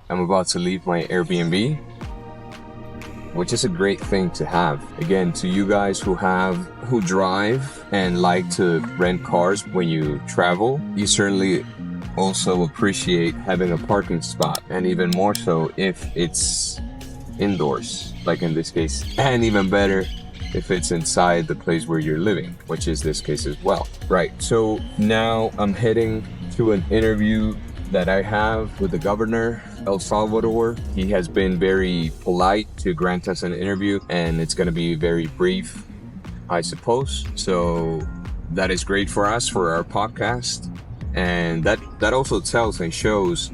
I'm about to leave my Airbnb, which is a great thing to have. Again, to you guys who drive and like to rent cars when you travel, you certainly also appreciate having a parking spot, and even more so if it's indoors, like in this case, and even better if it's inside the place where you're living, which is this case as well. Right, so now I'm heading to an interview that I have with the governor, El Salvador. He has been very polite to grant us an interview, and it's going to be very brief, I suppose. So that is great for us, for our podcast. And that also tells and shows,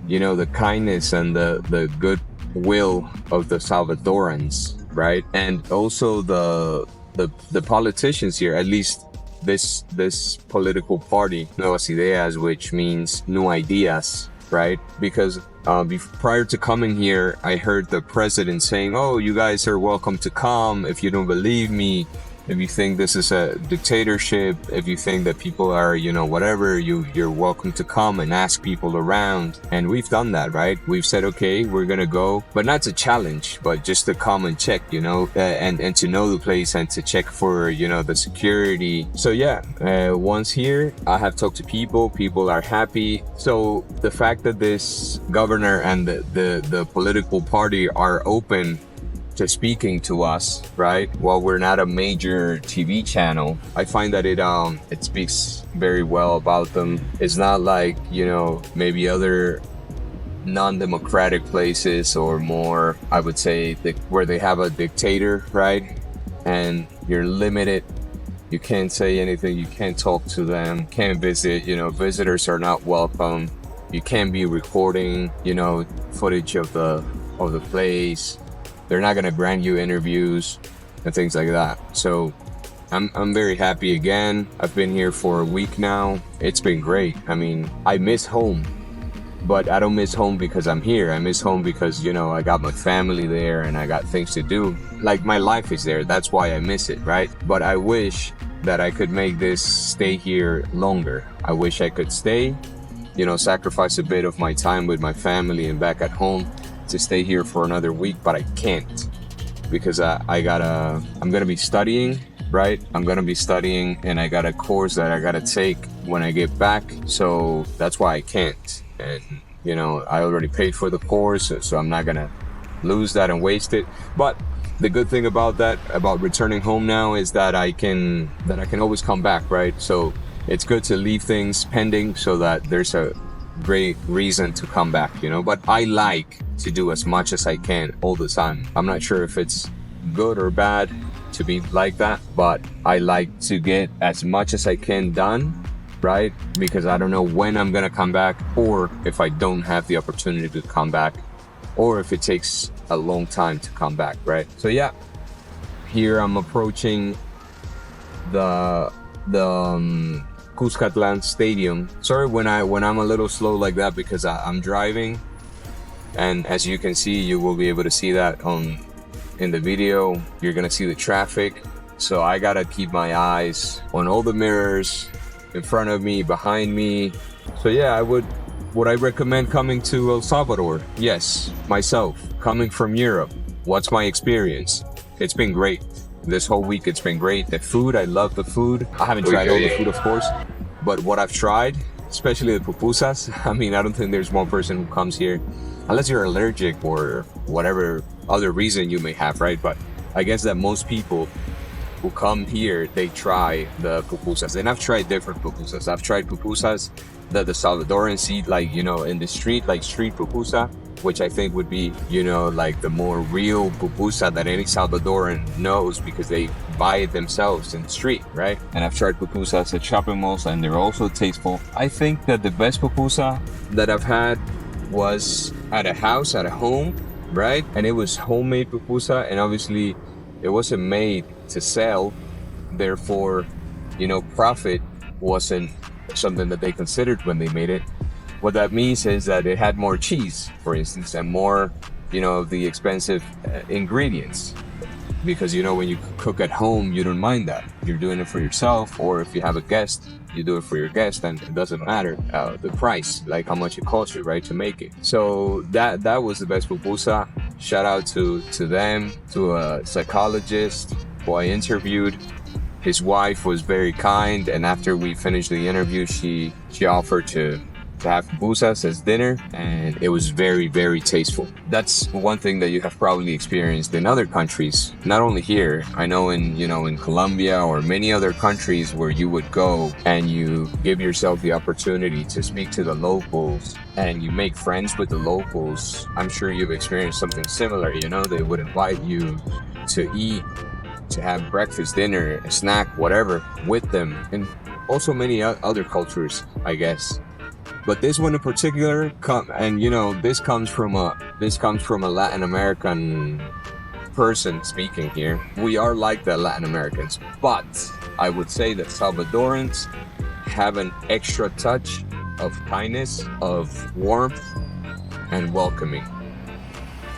the kindness and the goodwill of the Salvadorans, right? And also the politicians here, at least this political party, Nuevas Ideas, which means new ideas, right? Because prior to coming here, I heard the president saying, "Oh, you guys are welcome to come. If you don't believe me, if you think this is a dictatorship, if you think that people are, whatever, you're welcome to come and ask people around." And we've done that, right? We've said, okay, we're gonna go, but not to challenge, but just to come and check, and to know the place and to check for, the security. So yeah, once here, I have talked to people are happy. So the fact that this governor and the political party are open to speaking to us, right? While we're not a major TV channel, I find that it speaks very well about them. It's not like, maybe other non-democratic places, or more, I would say, where they have a dictator, right? And you're limited. You can't say anything. You can't talk to them. Can't visit. Visitors are not welcome. You can't be recording, footage of the place. They're not gonna grant you interviews and things like that. So I'm very happy again. I've been here for a week now. It's been great. I mean, I miss home, but I don't miss home because I'm here. I miss home because, I got my family there and I got things to do. Like, my life is there. That's why I miss it, right? But I wish that I could make this stay here longer. I wish I could stay, sacrifice a bit of my time with my family and back at home to stay here for another week, but I can't, because I'm gonna be studying, right? I'm gonna be studying, and I got a course that I gotta take when I get back, so that's why I can't. And I already paid for the course, so I'm not gonna lose that and waste it. But the good thing about returning home now is that I can always come back, right? So it's good to leave things pending so that there's a great reason to come back, but I like to do as much as I can all the time. I'm not sure if it's good or bad to be like that, but I like to get as much as I can done, right? Because I don't know when I'm gonna come back, or if I don't have the opportunity to come back, or if it takes a long time to come back, right? So yeah, here I'm approaching the Cuscatlan Stadium. Sorry when I'm a little slow like that, because I'm driving, and as you can see, you will be able to see that in the video. You're gonna see the traffic, so I gotta keep my eyes on all the mirrors in front of me, behind me. So yeah, would I recommend coming to El Salvador? Yes, myself, coming from Europe. What's my experience? It's been great. This whole week, it's been great. The food, I love the food. I haven't tried all the food, of course, but what I've tried, especially the pupusas, I mean, I don't think there's one person who comes here, unless you're allergic or whatever other reason you may have, right? But I guess that most people who come here, they try the pupusas. And I've tried different pupusas. I've tried pupusas that the Salvadorans eat, like, in the street, like street pupusa, which I think would be, like the more real pupusa that any Salvadoran knows, because they buy it themselves in the street, right? And I've tried pupusas at shopping malls, and they're also tasteful. I think that the best pupusa that I've had was at a house, at a home, right? And it was homemade pupusa, and obviously it wasn't made to sell. Therefore, profit wasn't something that they considered when they made it. What that means is that it had more cheese, for instance, and more, of the expensive ingredients. because when you cook at home, you don't mind that. You're doing it for yourself, or if you have a guest, you do it for your guest, and it doesn't matter the price, like how much it costs you, right, to make it. So that was the best pupusa. Shout out to them, to a psychologist who I interviewed. His wife was very kind, and after we finished the interview, she offered to have pupusas as dinner, and it was very, very tasteful. That's one thing that you have probably experienced in other countries, not only here. I know in Colombia or many other countries where you would go and you give yourself the opportunity to speak to the locals and you make friends with the locals. I'm sure you've experienced something similar. They would invite you to eat, to have breakfast, dinner, a snack, whatever with them, and also many other cultures, I guess. But this one in particular, this comes from a Latin American person speaking here. We are like the Latin Americans, but I would say that Salvadorans have an extra touch of kindness, of warmth, and welcoming.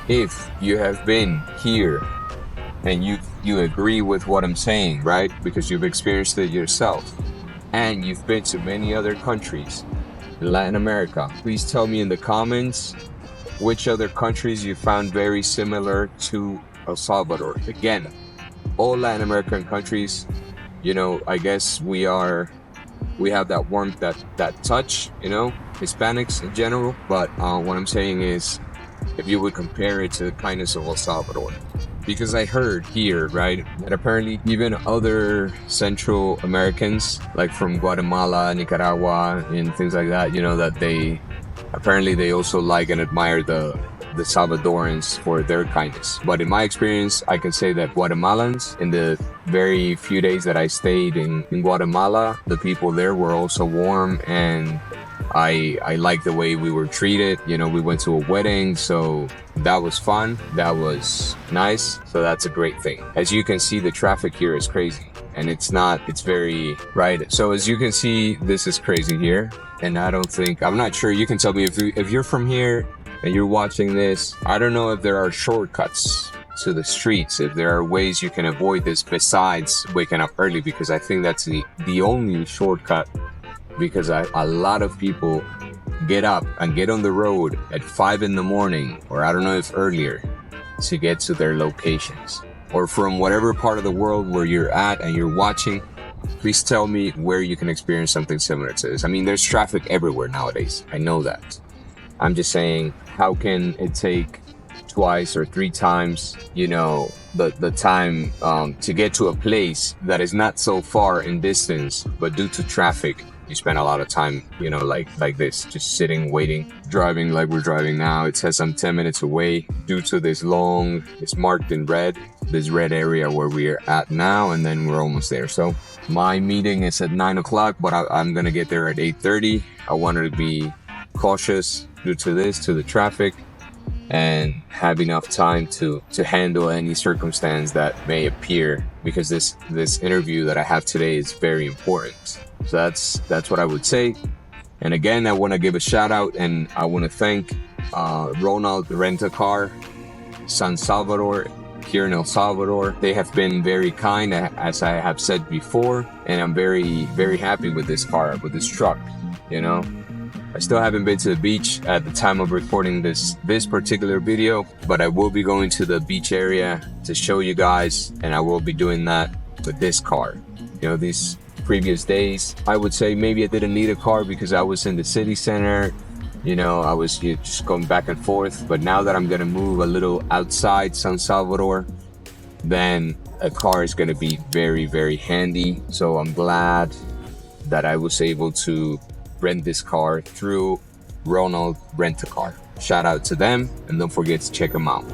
If you have been here and you agree with what I'm saying, right? Because you've experienced it yourself, and you've been to many other countries in Latin America, please tell me in the comments which other countries you found very similar to El Salvador. Again, all Latin American countries, I guess we have that warmth, that touch, Hispanics in general. But what I'm saying is, if you would compare it to the kindness of El Salvador. Because I heard here, right, that apparently even other Central Americans, like from Guatemala, Nicaragua, and things like that, that they also like and admire the Salvadorans for their kindness. But in my experience, I can say that Guatemalans, in the very few days that I stayed in Guatemala, the people there were also warm, and I like the way we were treated. We went to a wedding, so that was fun. That was nice. So that's a great thing. As you can see, the traffic here is crazy, and it's very, right? So as you can see, this is crazy here. And I'm not sure, you can tell me if you're from here and you're watching this. I don't know if there are shortcuts to the streets, if there are ways you can avoid this besides waking up early, because I think that's the only shortcut. Because a lot of people get up and get on the road at 5 a.m, or I don't know if earlier, to get to their locations. Or from whatever part of the world where you're at and you're watching, please tell me where you can experience something similar to this. I mean, there's traffic everywhere nowadays. I know that. I'm just saying, how can it take twice or 3 times, the time to get to a place that is not so far in distance, but due to traffic, you spend a lot of time, like this, just sitting, waiting, driving like we're driving now. It says I'm 10 minutes away due to it's marked in red, this red area where we're at now, and then we're almost there. So my meeting is at 9 o'clock, but I'm gonna get there at 8:30. I wanted to be cautious due to the traffic, and have enough time to handle any circumstance that may appear, because this interview that I have today is very important. So that's what I would say. And again, I want to give a shout out, and I want to thank Ronald Rent-A-Car, San Salvador, here in El Salvador. They have been very kind, as I have said before, and I'm very, very happy with this car, with this truck. I still haven't been to the beach at the time of recording this particular video, but I will be going to the beach area to show you guys, and I will be doing that with this car. These previous days, I would say maybe I didn't need a car because I was in the city center. I was just going back and forth. But now that I'm gonna move a little outside San Salvador, then a car is gonna be very, very handy. So I'm glad that I was able to rent this car through Ronald Rent-A-Car. Shout out to them, and don't forget to check them out.